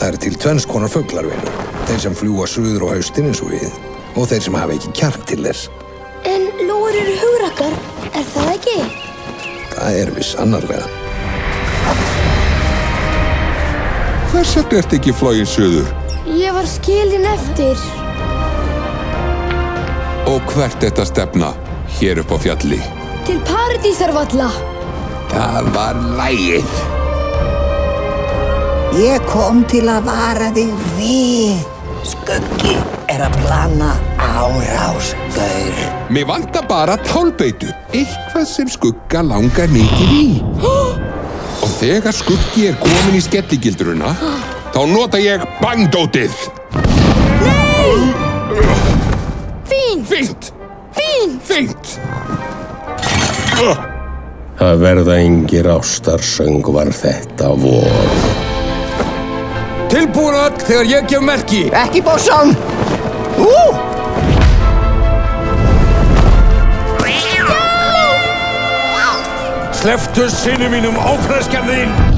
Það eru til tvenns konar fuglar, vinur. Þeir sem fljúga suður á haustin eins og við og þeir sem hafa ekki kjark til þess. En lóur eru hugrakkar, er það ekki? Það er við sannarlega. Hvers vegna ertu ekki flogin suður? Ég var skilin eftir. Og hvert þetta stefna hér upp á fjalli? Til Paradísarvalla. Það var lagið. Ég kom til að vara þig við. Skuggi er að plana árás, gaur. Mig vantar bara tálbeitu. Eitthvað sem Skugga langar mikið í. Og þegar Skuggi er komin í skelligildruna, þá nota ég bangdótið. Nei! Fínt! Fínt! Fínt! Fínt! Það verða engir ástarsöngvar þetta vor. Tilbúin öll þegar ég gef merki. Ekki bossan! Slepptu syni mínum, ófreskjan þín!